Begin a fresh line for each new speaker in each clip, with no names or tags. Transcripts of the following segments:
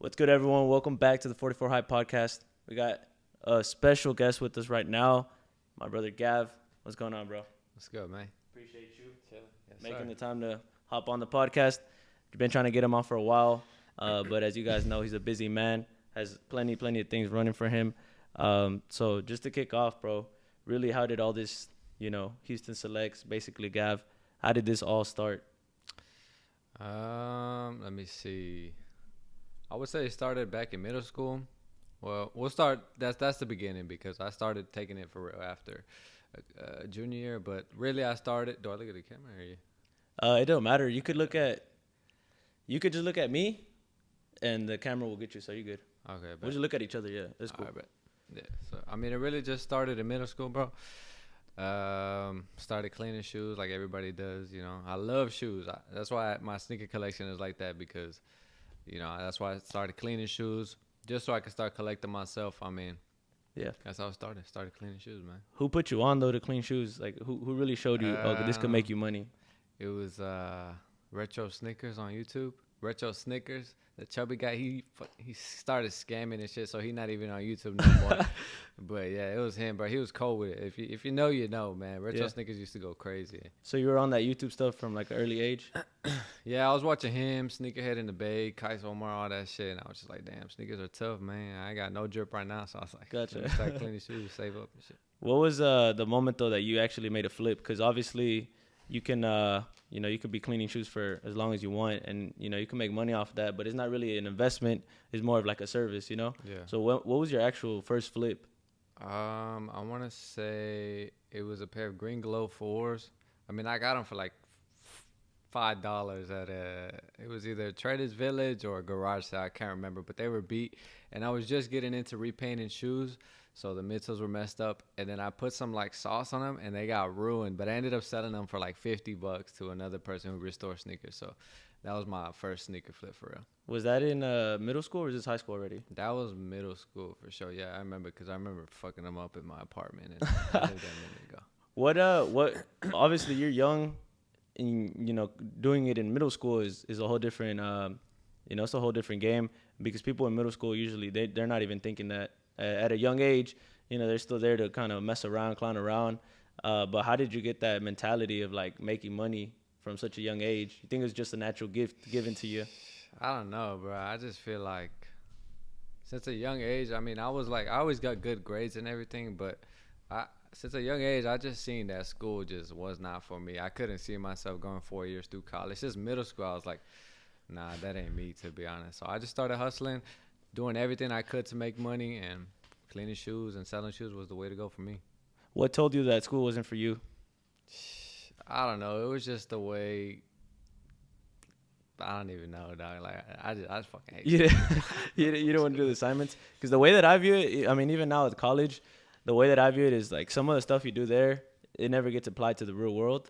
What's good, everyone? Welcome back to the 44 Hype Podcast. We got a special guest with us right now, my brother Gav. What's going on, bro?
Let's go, man.
Appreciate you
Yes,
making
sir.
the time to hop on the podcast. We've been trying to get him on for a while, but as you guys know, he's a busy man, has plenty of things running for him. So just to kick off, bro, really, how did all this, Houston Selects, basically Gav, how did this all start?
Let me see. I would say it started back in middle school. Well, we'll start. That's the beginning because I started taking it for real after junior year. But really, I started. Do I look at the camera or you?
It don't matter. You could just look at me, and the camera will get you, so you're good.
Okay.
We'll just look at each other. Yeah, that's cool.
All right, bet. Yeah. So I mean, it really just started in middle school, bro. Started cleaning shoes like everybody does. I love shoes. That's why my sneaker collection is like that because, that's why I started cleaning shoes just so I could start collecting myself. I mean,
yeah,
that's how I started. Started cleaning shoes, man.
Who put you on though to clean shoes? Like who really showed you? This could make you money.
It was Retro Sneakers on YouTube. Retro Sneakers. The chubby guy, he started scamming and shit, so he not even on YouTube no more. But yeah, it was him, bro. He was cold with it. If you know, you know, man. Retro Sneakers used to go crazy.
So you were on that YouTube stuff from like an early age?
Yeah, I was watching him, Sneakerhead in the Bay, Kais Omar, all that shit, and I was just like, damn, sneakers are tough, man. I ain't got no drip right now, so I was like,
gotcha.
Let me start cleaning shoes, save up and shit.
What was the moment though that you actually made a flip? Because obviously you can you could be cleaning shoes for as long as you want, and you can make money off of that, but it's not really an investment. It's more of like a service,
Yeah.
So what was your actual first flip?
I want to say it was a pair of Green Glow 4s. I mean, I got them for like $5 at it was either Traders Village or a garage sale. I can't remember, but they were beat, and I was just getting into repainting shoes. So the midsoles were messed up, and then I put some like sauce on them, and they got ruined. But I ended up selling them for like $50 to another person who restored sneakers. So that was my first sneaker flip for real.
Was that in middle school or is this high school already?
That was middle school for sure. Yeah, I remember because I remember fucking them up in my apartment. And I lived there a minute ago.
What? Obviously, you're young, and doing it in middle school is a whole different it's a whole different game because people in middle school usually they're not even thinking that. At a young age, they're still there to kind of mess around, clown around. But how did you get that mentality of like making money from such a young age? You think it's just a natural gift given to you?
I don't know, bro. I just feel like since a young age, I mean, I always got good grades and everything, but since a young age, I just seen that school just was not for me. I couldn't see myself going 4 years through college. Just middle school, I was like, nah, that ain't me, to be honest. So I just started hustling, doing everything I could to make money, and cleaning shoes and selling shoes was the way to go for me.
What told you that school wasn't for you?
I don't know. It was just the way. I don't even know, dog. Like I just fucking hate it.
You don't want to do the assignments? Because the way that I view it, I mean, even now at college, the way that I view it is like some of the stuff you do there, it never gets applied to the real world.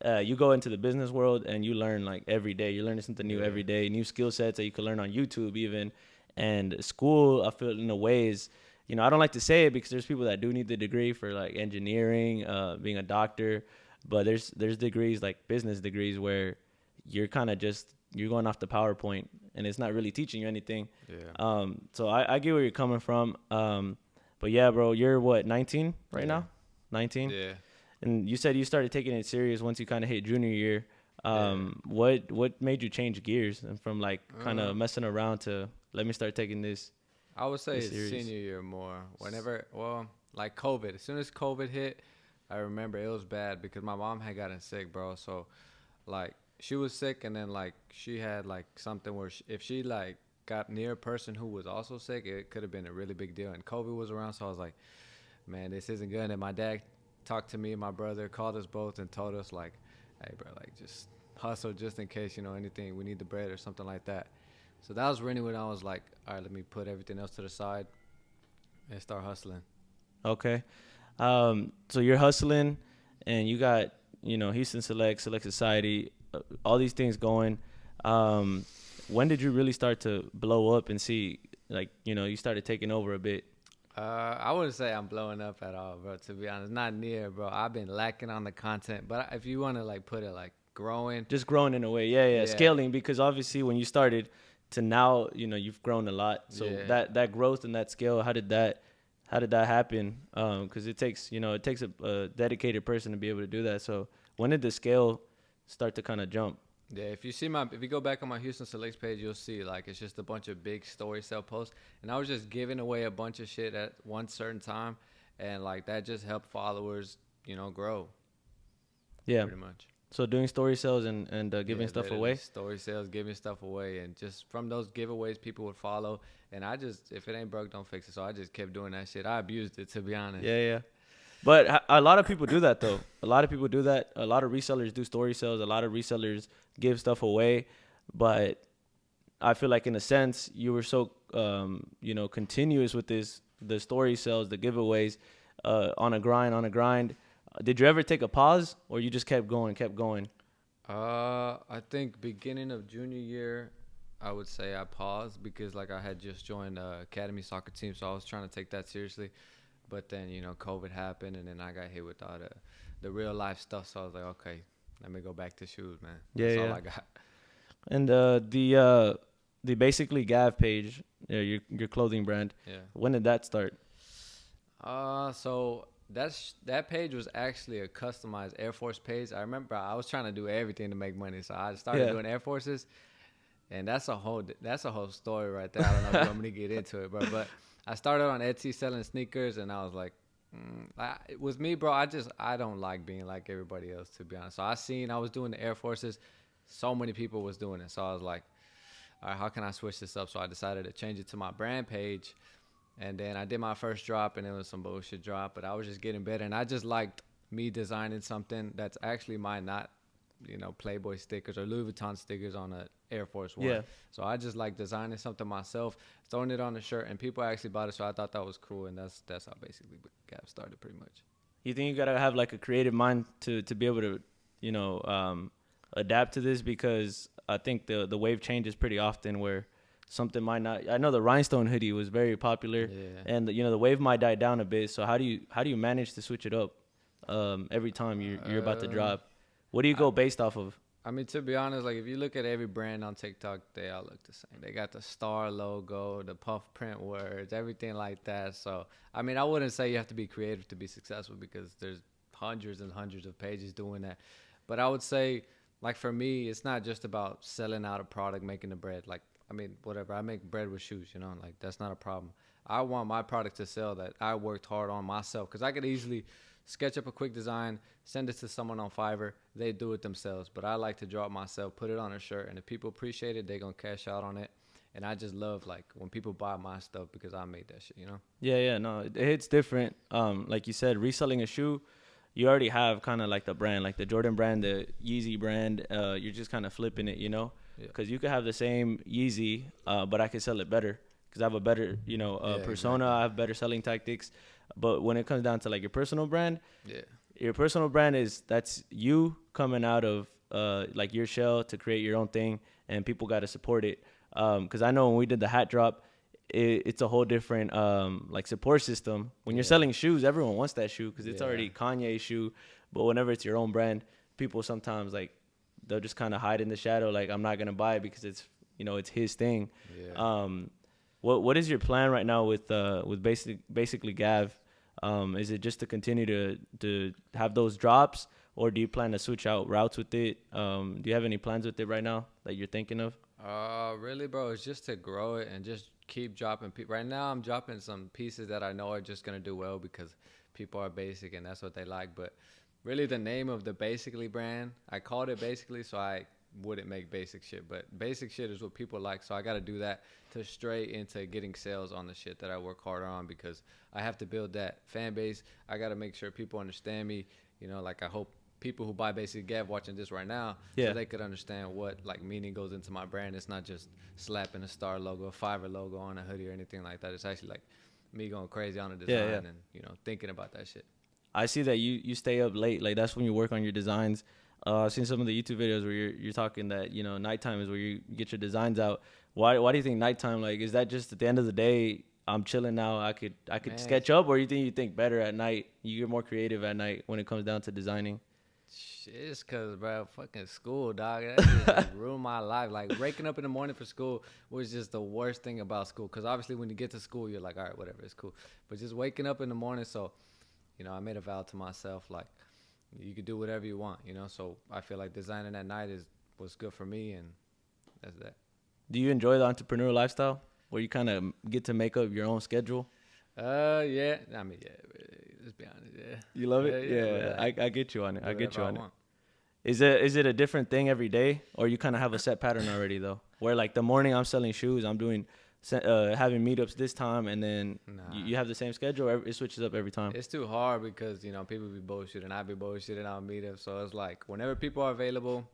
You go into the business world and you learn like every day. You're learning something new every day, new skill sets that you can learn on YouTube even. And school, I feel in a way is, I don't like to say it because there's people that do need the degree for like engineering, being a doctor, but there's degrees like business degrees where you're kind of you're going off the PowerPoint and it's not really teaching you anything.
Yeah.
So I get where you're coming from. But yeah, bro, you're what, 19 right now? 19?
Yeah.
And you said you started taking it serious once you kind of hit junior year. What made you change gears and from like kind of messing around to let me start taking this?
I would say it's senior year more. Like COVID. As soon as COVID hit, I remember it was bad because my mom had gotten sick, bro. So, like, she was sick, and then, like, she had, like, something where if she, like, got near a person who was also sick, it could have been a really big deal. And COVID was around, so I was like, man, this isn't good. And my dad talked to me and my brother, called us both and told us, like, hey, bro, like, just hustle just in case, anything. We need the bread or something like that. So that was really when I was like, all right, let me put everything else to the side and start hustling.
Okay. So you're hustling and you got, Houston Select Society, all these things going. When did you really start to blow up and see, like, you started taking over a bit?
I wouldn't say I'm blowing up at all, bro, to be honest. Not near, bro. I've been lacking on the content. But if you want to, like, put it, like, growing.
Just growing in a way. Yeah. Scaling, because obviously when you started, to now, you've grown a lot. So that growth and that scale, how did that happen? Because it takes a dedicated person to be able to do that. So when did the scale start to kind of jump?
Yeah, if you go back on my HoustonSelects page, you'll see like it's just a bunch of big story cell posts, and I was just giving away a bunch of shit at one certain time, and like that just helped followers, grow.
Yeah,
pretty much.
So doing story sales and giving stuff away.
Story sales, giving stuff away, and just from those giveaways, people would follow. And I just, if it ain't broke, don't fix it. So I just kept doing that shit. I abused it, to be honest.
Yeah. But a lot of people do that, though. A lot of people do that. A lot of resellers do story sales. A lot of resellers give stuff away. But I feel like, in a sense, you were so, continuous with the story sales, the giveaways, on a grind. Did you ever take a pause, or you just kept going?
I think beginning of junior year, I would say I paused because like I had just joined academy soccer team, so I was trying to take that seriously. But then, COVID happened, and then I got hit with all the real life stuff. So I was like, okay, let me go back to shoes, man. That's all I got.
And the Basically Gav page, your clothing brand.
Yeah.
When did that start?
So that page was actually a customized Air Force page. I remember I was trying to do everything to make money, so I started doing Air Forces, and that's a whole story right there. I don't know if you want me to get into it, bro, but I started on Etsy selling sneakers, and I was like, with me, bro, I don't like being like everybody else, to be honest. So I was doing the Air Forces, so many people was doing it, so I was like, all right, how can I switch this up? So I decided to change it to my brand page. And then I did my first drop, and it was some bullshit drop, but I was just getting better. And I just liked me designing something that's actually mine, not, Playboy stickers or Louis Vuitton stickers on an Air Force One.
Yeah.
So I just like designing something myself, throwing it on a shirt, and people actually bought it. So I thought that was cool, and that's how basically Gap started pretty much.
You think you gotta have like a creative mind to be able to, adapt to this? Because I think the wave changes pretty often where something might not. I know the rhinestone hoodie was very popular, and the wave might die down a bit. So how do you manage to switch it up every time you're about to drop? What do you go based off of?
I mean, to be honest, like if you look at every brand on TikTok, they all look the same. They got the star logo, the puff print words, everything like that. So I mean, I wouldn't say you have to be creative to be successful because there's hundreds and hundreds of pages doing that. But I would say, like for me, it's not just about selling out a product, making the bread. Like, I mean, whatever. I make bread with shoes, like that's not a problem. I want my product to sell that I worked hard on myself, because I could easily sketch up a quick design, send it to someone on Fiverr. They do it themselves. But I like to draw it myself, put it on a shirt, and if people appreciate it, they're going to cash out on it. And I just love, like, when people buy my stuff because I made that shit,
Yeah, no, it hits different. Like you said, reselling a shoe, you already have kind of like the brand, like the Jordan brand, the Yeezy brand. You're just kind of flipping it, because you could have the same Yeezy, but I could sell it better because I have a better, persona. Exactly. I have better selling tactics. But when it comes down to like your personal brand, your personal brand that's you coming out of like your shell to create your own thing, and people got to support it. Because I know when we did the hat drop, it's a whole different like support system. When you're selling shoes, everyone wants that shoe because it's already Kanye's shoe. But whenever it's your own brand, people sometimes like they'll just kind of hide in the shadow. Like, I'm not gonna buy it because it's it's his thing. What is your plan right now with basically Gav? Is it just to continue to have those drops, or do you plan to switch out routes with it? Do you have any plans with it right now that you're thinking of?
Really, bro, it's just to grow it and just keep dropping. Right now, I'm dropping some pieces that I know are just gonna do well because people are basic and that's what they like. But really, the name of the Basically brand, I called it Basically, so I wouldn't make basic shit. But basic shit is what people like, so I got to do that to stray into getting sales on the shit that I work harder on, because I have to build that fan base. I got to make sure people understand me. Like I hope people who buy Basic Gav watching this right now, so they could understand what like meaning goes into my brand. It's not just slapping a star logo, a Fiverr logo on a hoodie or anything like that. It's actually like me going crazy on a design and thinking about that shit.
I see that you stay up late. Like, that's when you work on your designs. I've seen some of the YouTube videos where you're talking that nighttime is where you get your designs out. Why do you think nighttime? Like, is that just at the end of the day? I'm chilling now. I could sketch up, or you think better at night? You're more creative at night when it comes down to designing.
It's cause, bro, fucking school, dog. That shit just ruined my life. Like waking up in the morning for school was just the worst thing about school. Cause obviously when you get to school, you're like, all right, whatever, it's cool. But just waking up in the morning, so I made a vow to myself, like you could do whatever you want, So I feel like designing at night was good for me, and that's that.
Do you enjoy the entrepreneurial lifestyle where you kind of get to make up your own schedule?
Yeah. I mean, yeah. Let's be honest. Yeah.
You love it?
Yeah.
I get you on it. I get you on it.
Want.
Is it a different thing every day, or you kind of have a set pattern already though? Where like the morning I'm selling shoes, I'm doing having meetups this time, and then you have the same schedule. Or it switches up every time.
It's too hard because people be bullshitting, I be bullshitting on meetups. So it's like whenever people are available.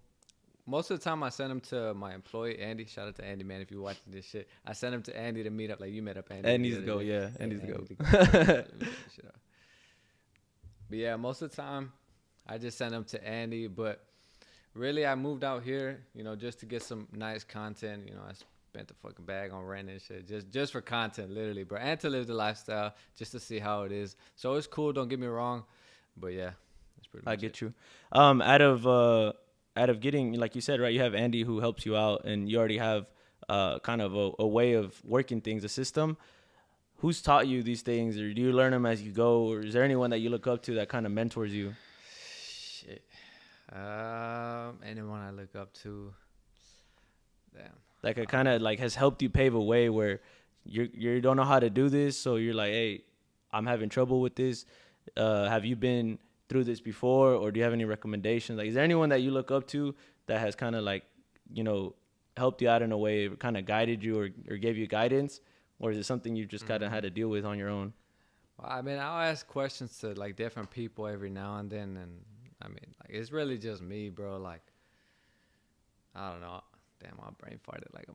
Most of the time, I send them to my employee, Andy. Shout out to Andy, man, if you're watching this shit. I send them to Andy to meet up. Like, you met up Andy.
Andy's to go, yeah. Andy's to go.
But, yeah, most of the time, I just send them to Andy. But, really, I moved out here, just to get some nice content. I spent the fucking bag on rent and shit. Just for content, literally, bro. And to live the lifestyle, just to see how it is. So, it's cool. Don't get me wrong. But, yeah, that's pretty much
I get you. Out of getting, like you said, right, you have Andy who helps you out, and you already have kind of a way of working things, a system. Who's taught you these things, or do you learn them as you go, or is there anyone that you look up to that kind of mentors you?
Shit. Anyone I look up to, damn.
Like it kind of like has helped you pave a way where you don't know how to do this, so you're like, hey, I'm having trouble with this. Have you been through this before, or do you have any recommendations? Like, is there anyone that you look up to that has kind of like, helped you out in a way, kind of guided you or gave you guidance, or is it something you just kind of had to deal with on your own?
Well, I mean, I'll ask questions to like different people every now and then, and I mean, like it's really just me, bro. Like, I don't know. Damn, my brain farted like a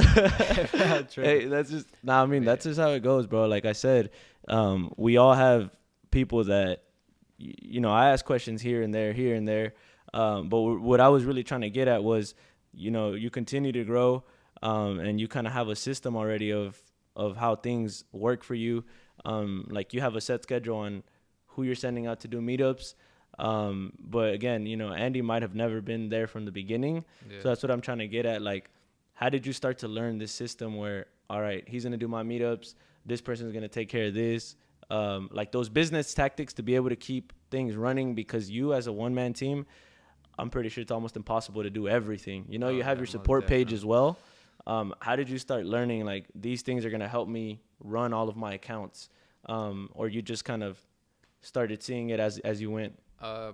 motherfucker.
Hey, that's just that's just how it goes, bro. Like I said, we all have people that. I ask questions here and there. But what I was really trying to get at was, you continue to grow, and you kind of have a system already of how things work for you. Like you have a set schedule on who you're sending out to do meetups. But again, Andy might have never been there from the beginning. Yeah. So that's what I'm trying to get at. Like, how did you start to learn this system where, all right, he's going to do my meetups. This person's going to take care of this. Like those business tactics to be able to keep things running, because you as a one-man team, I'm pretty sure it's almost impossible to do everything. You have your support page as well. How did you start learning like these things are going to help me run all of my accounts? Or you just kind of started seeing it as you went?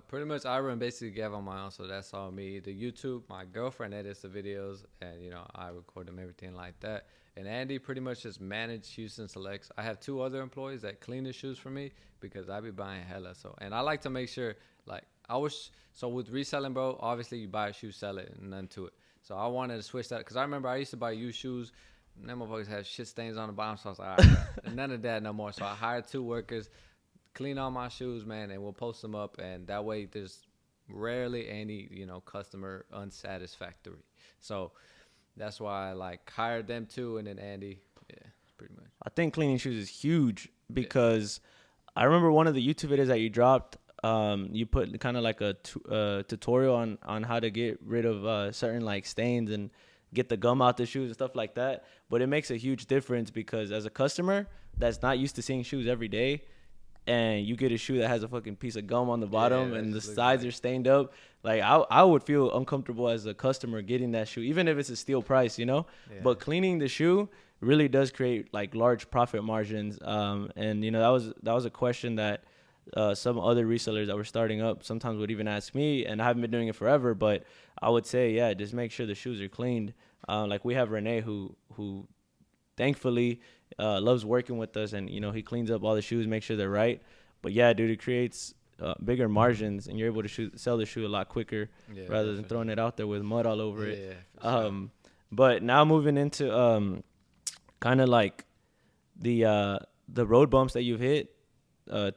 Pretty much I run basically Gav on my own, so that's all me. The YouTube, my girlfriend edits the videos, and I record them, everything like that. And Andy pretty much just managed HoustonSelects. I have 2 other employees that clean the shoes for me because I be buying hella. And I like to make sure, like, with reselling, bro, obviously you buy a shoe, sell it, and none to it. So I wanted to switch that because I remember I used to buy used shoes. And them motherfuckers had shit stains on the bottom, so I was like, all right, none of that no more. So I hired 2 workers, clean all my shoes, man, and we'll post them up. And that way there's rarely any, customer unsatisfactory. So that's why I hired them 2, and then Andy. Yeah, pretty much.
I think cleaning shoes is huge because I remember one of the YouTube videos that you dropped. You put kind of like a tutorial on how to get rid of certain like stains and get the gum out the shoes and stuff like that. But it makes a huge difference because as a customer that's not used to seeing shoes every day, and you get a shoe that has a fucking piece of gum on the bottom and the sides are stained up, like I would feel uncomfortable as a customer getting that shoe, even if it's a steal price, But cleaning the shoe really does create like large profit margins. And that was a question that some other resellers that were starting up sometimes would even ask me, and I haven't been doing it forever, but I would say, just make sure the shoes are cleaned. Like we have Renee who thankfully loves working with us, and he cleans up all the shoes, make sure they're right. But yeah, dude, it creates bigger margins, and you're able to sell the shoe a lot quicker rather than throwing it out there with mud all over it. Sure. But now moving into kind of like the road bumps that you've hit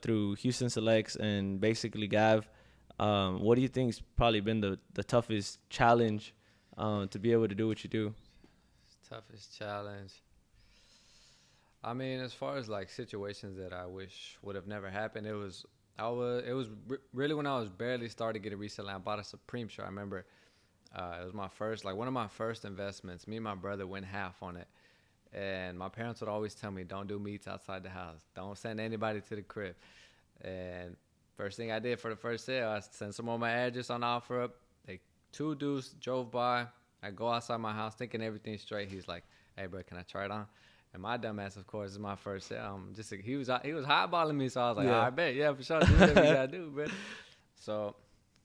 through HoustonSelects and basically Gav, what do you think's probably been the toughest challenge to be able to do what you do?
Toughest challenge. I mean, as far as like situations that I wish would have never happened, it was It was really when I was barely started getting reselling. I bought a Supreme shirt. I remember it was my first, like one of my first investments. Me and my brother went half on it. And my parents would always tell me, don't do meets outside the house. Don't send anybody to the crib. And first thing I did for the first sale, I sent someone my address on OfferUp. They 2 dudes drove by. I go outside my house thinking everything's straight. He's like, hey, bro, can I try it on? And my dumbass, of course, is my first sale. He was highballing me, so I was like, I bet, yeah, for sure, do whatever you gotta do, bro. So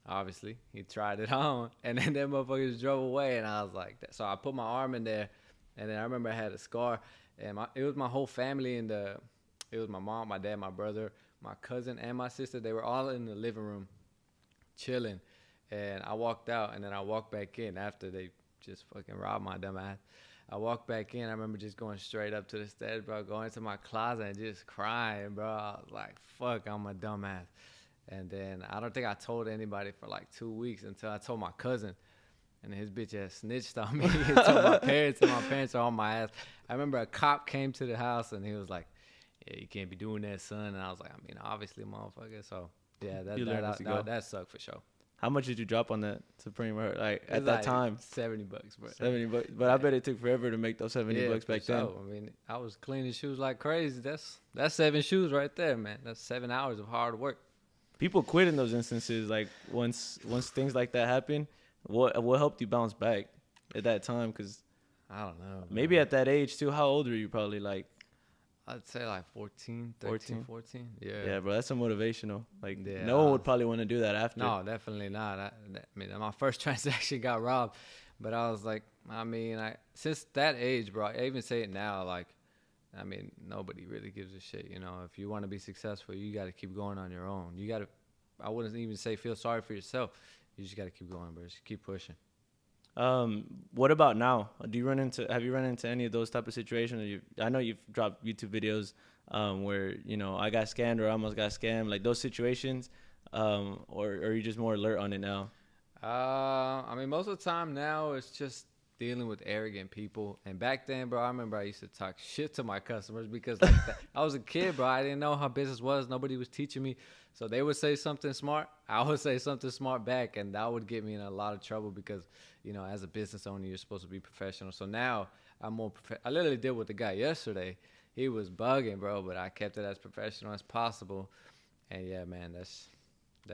obviously he tried it on, and then them motherfuckers drove away, and I was like, so I put my arm in there, and then I remember I had a scar, and it was my whole family it was my mom, my dad, my brother, my cousin, and my sister. They were all in the living room chilling, and I walked out, and then I walked back in after they just fucking robbed my dumb ass. I walked back in. I remember just going straight up to the stairs, bro, going to my closet and just crying, bro. I was like, fuck, I'm a dumbass. And then I don't think I told anybody for like 2 weeks until I told my cousin. And his bitch ass snitched on me and told my parents, and my parents are on my ass. I remember a cop came to the house and he was like, yeah, you can't be doing that, son. And I was like, I mean, obviously, motherfucker. So, yeah, that sucked for sure.
How much did you drop on that Supreme? Like at that time,
$70, bro.
$70, but I bet it took forever to make those $70 back then.
I mean, I was cleaning shoes like crazy. That's 7 shoes right there, man. That's 7 hours of hard work.
People quit in those instances. Like once things like that happen, what helped you bounce back at that time? Because
I don't know.
Maybe
man.
At that age too. How old were you? Probably like
I'd say like 14. Yeah.
Yeah, bro, that's so motivational. Like,
yeah,
no one would probably want to do that after.
No, definitely not. I mean, my first transaction got robbed, but I was like, I mean, since that age, bro, I even say it now, like, I mean, nobody really gives a shit. You know, if you want to be successful, you got to keep going on your own. You got to, I wouldn't even say feel sorry for yourself. You just got to keep going, bro. Just keep pushing.
What about now? Have you run into any of those type of situations? I know you've dropped YouTube videos where, you know, I got scammed or I almost got scammed, like those situations, or are you just more alert on it now?
I mean, most of the time now it's just dealing with arrogant people. And back then, bro, I remember I used to talk shit to my customers because like I was a kid, bro. I didn't know how business was. Nobody was teaching me. So they would say something smart. I would say something smart back. And that would get me in a lot of trouble because, you know, as a business owner, you're supposed to be professional. So now I'm more I literally did with the guy yesterday. He was bugging, bro, but I kept it as professional as possible. And yeah, man, that's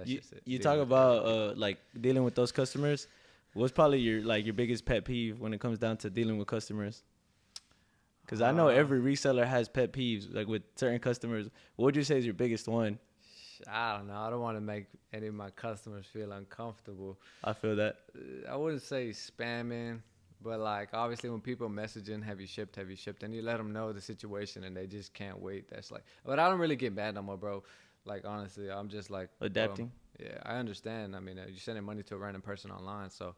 just it.
You talk about like dealing with those customers. What's probably your biggest pet peeve when it comes down to dealing with customers? Because I know every reseller has pet peeves, like with certain customers. What would you say is your biggest one?
I don't know. I don't want to make any of my customers feel uncomfortable.
I feel that.
I wouldn't say spamming, but like obviously when people messaging, have you shipped, and you let them know the situation and they just can't wait. That's like, but I don't really get mad no more, bro. Like honestly, I'm just like
adapting.
Yeah, I understand. I mean, you're sending money to a random person online, so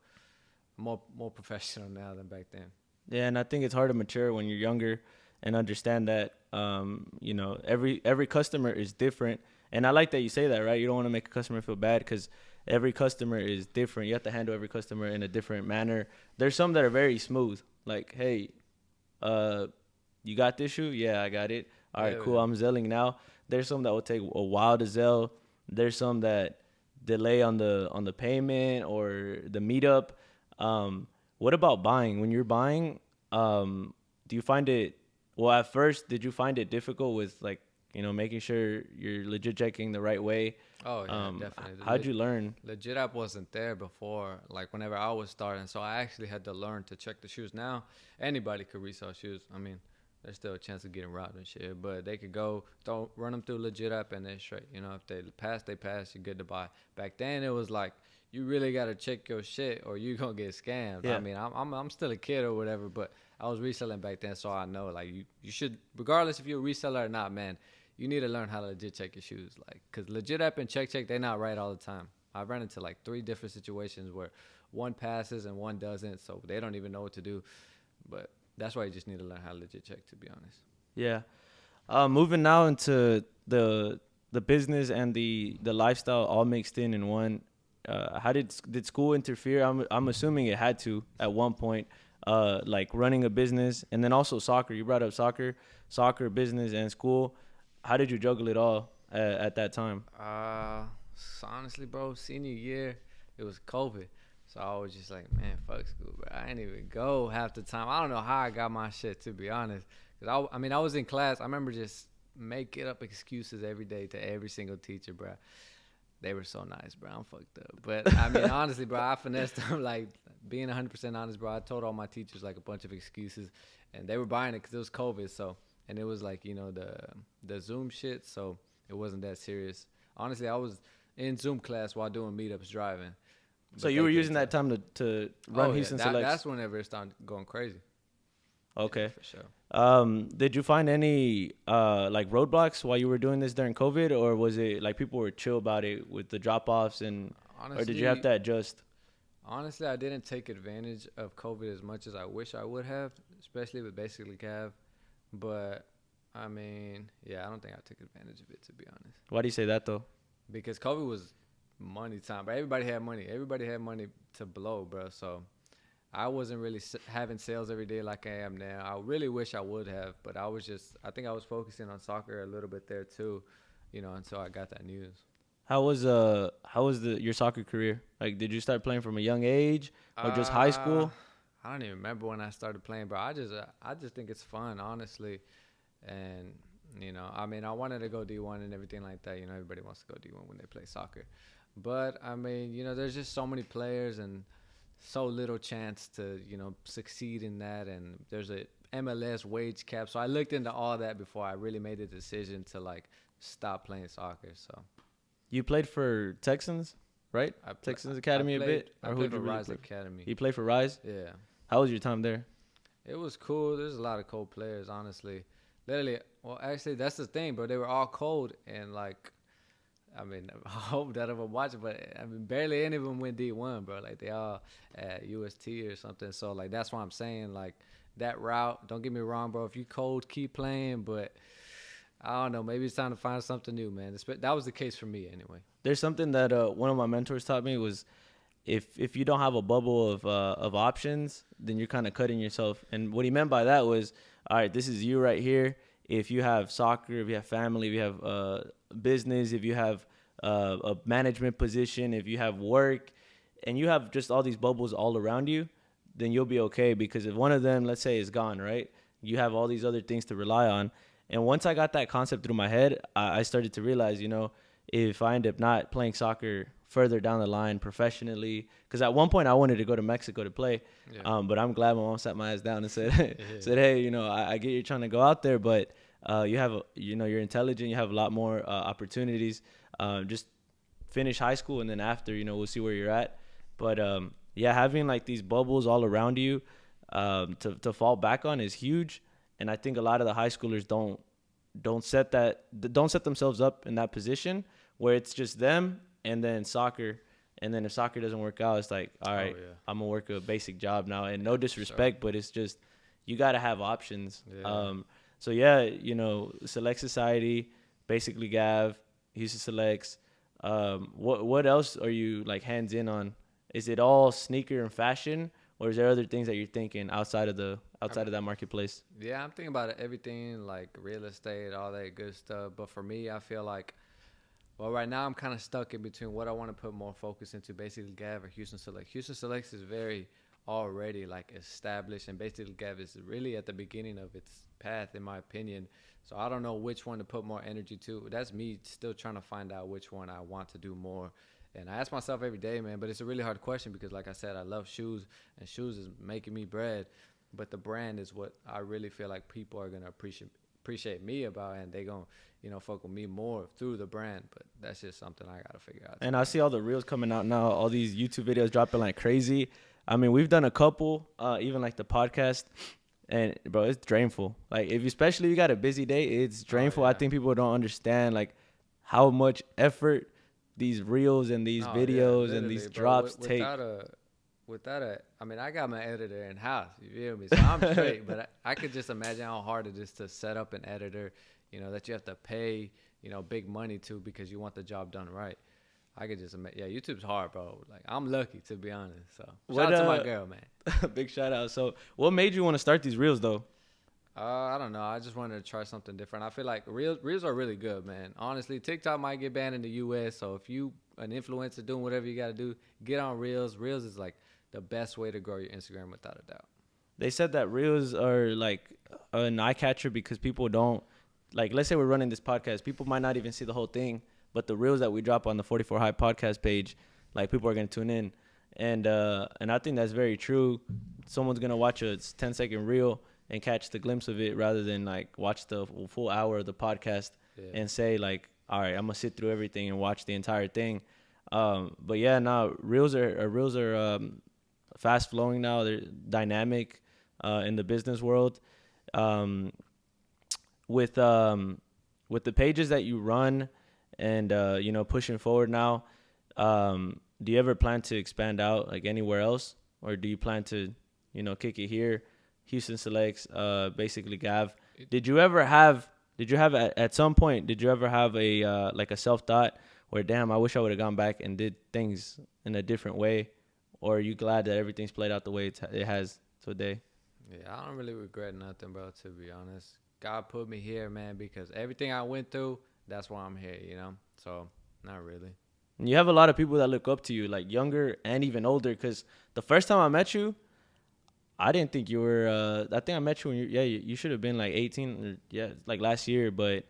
I'm more professional now than back then.
Yeah, and I think it's hard to mature when you're younger and understand that, you know, every customer is different. And I like that you say that, right? You don't want to make a customer feel bad because every customer is different. You have to handle every customer in a different manner. There's some that are very smooth. Like, hey, you got this shoe? Yeah, I got it. All right, cool. I'm Zelling now. There's some that will take a while to Zell. There's some that delay on the payment or the meetup. What about buying? When you're buying, do you find it, well, at first, did you find it difficult with, like, you know, making sure you're legit checking the right way?
Oh, yeah, definitely.
How'd you learn?
Legit app wasn't there before, like, whenever I was starting, so I actually had to learn to check the shoes. Now, anybody could resell shoes. I mean, there's still a chance of getting robbed and shit, but they could don't run them through legit app and they're straight. You know, if they pass, you're good to buy. Back then, it was like, you really got to check your shit or you going to get scammed. Yeah. I mean, I'm still a kid or whatever, but I was reselling back then, so I know, like, you should, regardless if you're a reseller or not, man, you need to learn how to legit check your shoes. Like, because legit app and check, they're not right all the time. I've run into, like, 3 different situations where one passes and one doesn't, so they don't even know what to do. But that's why you just need to learn how to legit check, to be honest.
Yeah. Moving now into the business and the lifestyle all mixed in one. How did school interfere? I'm assuming it had to at one point, like running a business and then also soccer. You brought up soccer, business, and school. How did you juggle it all at that time?
Honestly, bro, senior year, it was COVID. So I was just like, man, fuck school, bro. I ain't even go half the time. I don't know how I got my shit, to be honest. Cause I mean, I was in class. I remember just making up excuses every day to every single teacher, bro. They were so nice, bro. I'm fucked up. But, I mean, honestly, bro, I finessed them. Like, being 100% honest, bro, I told all my teachers, like, a bunch of excuses. And they were buying it because it was COVID. So, and it was, like, you know, the Zoom shit. So, it wasn't that serious. Honestly, I was in Zoom class while doing meetups driving.
So you were using that time to run Houston Selects?
That's whenever it started going crazy.
Okay.
Yeah, for sure.
Did you find any like roadblocks while you were doing this during COVID, or was it like people were chill about it with the drop-offs, and honestly, or did you have to adjust?
Honestly, I didn't take advantage of COVID as much as I wish I would have, especially with basically Cav. But I mean, yeah, I don't think I took advantage of it, to be honest.
Why do you say that though?
Because COVID was money time, but everybody had money. Everybody had money to blow, bro. So I wasn't really having sales every day like I am now. I really wish I would have, but I think I was focusing on soccer a little bit there too, you know, until I got that news.
How was your soccer career? Like, did you start playing from a young age or just high school?
I don't even remember when I started playing, bro. I just think it's fun, honestly. And, you know, I mean, I wanted to go D1 and everything like that. You know, everybody wants to go D1 when they play soccer. But, I mean, you know, there's just so many players and so little chance to, you know, succeed in that. And there's a MLS wage cap. So I looked into all that before I really made the decision to, like, stop playing soccer. So
you played for Texans, right? Texans Academy a bit?
I played for Rise Academy.
You played for Rise?
Yeah.
How was your time there?
It was cool. There's a lot of cold players, honestly. Literally, well, actually, that's the thing, bro. They were all cold. And, like, I mean, I hope that of them watch it, but I mean, barely any of them went D1, bro. Like, they all at UST or something. So, like, that's why I'm saying, like, that route, don't get me wrong, bro. If you cold, keep playing. But I don't know. Maybe it's time to find something new, man. That was the case for me anyway.
There's something that one of my mentors taught me was if you don't have a bubble of options, then you're kind of cutting yourself. And what he meant by that was, all right, this is you right here. If you have soccer, if you have family, if you have business, if you have a management position, if you have work, and you have just all these bubbles all around you, then you'll be okay. Because if one of them, let's say, is gone, right, you have all these other things to rely on. And once I got that concept through my head, I started to realize, you know, if I end up not playing soccer further down the line professionally, because at one point I wanted to go to Mexico to play, but I'm glad my mom sat my ass down and said, hey, you know, I get you're trying to go out there, but you have, you know, you're intelligent, you have a lot more opportunities. Just finish high school, and then after, you know, we'll see where you're at. But yeah, having like these bubbles all around you to fall back on is huge. And I think a lot of the high schoolers don't set themselves up in that position where it's just them and then soccer. And then if soccer doesn't work out, it's like, all right, I'm gonna work a basic job now. And no disrespect, but it's just you gotta have options.
Yeah.
So yeah, you know, Select Society, basically Gav, Houston Selects. What else are you like hands in on? Is it all sneaker and fashion, or is there other things that you're thinking outside of that marketplace?
Yeah, I'm thinking about everything like real estate, all that good stuff. But for me, I feel like, well, right now I'm kind of stuck in between what I want to put more focus into, basically Gav or Houston Select. Houston Selects is very already like established, and basically Gav is really at the beginning of its path, in my opinion. So I don't know which one to put more energy to. That's me still trying to find out which one I want to do more. And I ask myself every day, man, but it's a really hard question because, like I said, I love shoes, and shoes is making me bread. But the brand is what I really feel like people are going to appreciate me about, and they going to, you know, fuck with me more through the brand. But that's just something I got to figure out.
And I see all the reels coming out now, all these YouTube videos dropping like crazy. I mean, we've done a couple, even like the podcast, and, bro, it's drainful. Like, especially if you got a busy day, it's drainful. I think people don't understand, like, how much effort these reels and these videos and these drops take.
I mean, I got my editor in house, you feel me? So I'm straight, but I could just imagine how hard it is to set up an editor, you know, that you have to pay, you know, big money to because you want the job done right. I could just imagine. Yeah, YouTube's hard, bro. Like, I'm lucky, to be honest. So shout out to my girl, man.
Big shout out. So what made you want to start these reels, though?
I don't know. I just wanted to try something different. I feel like reels are really good, man. Honestly, TikTok might get banned in the U.S. So if you an influencer doing whatever you got to do, get on reels. Reels is like the best way to grow your Instagram without a doubt.
They said that reels are like an eye catcher because people don't like. Let's say we're running this podcast, people might not even see the whole thing, but the reels that we drop on the 44 High podcast page, like people are gonna tune in, and I think that's very true. Someone's gonna watch a 10-second reel and catch the glimpse of it rather than like watch the full hour of the podcast and say like, all right, I'm gonna sit through everything and watch the entire thing. But yeah, no, reels are fast flowing now. They're dynamic in the business world. Um, with with the pages that you run and pushing forward now, do you ever plan to expand out like anywhere else, or do you plan to kick it here, Houston Selects, basically Gav? Did you have at some point, did you ever have a like a self thought where, damn, I wish I would have gone back and did things in a different way, or are you glad that everything's played out the way it has today?
Yeah, I don't really regret nothing, bro, to be honest. God put me here, man, because everything I went through, that's why I'm here, So, not really.
And you have a lot of people that look up to you, like younger and even older. Because the first time I met you, I didn't think you were. I think I met you when you should have been like 18, or, like last year. But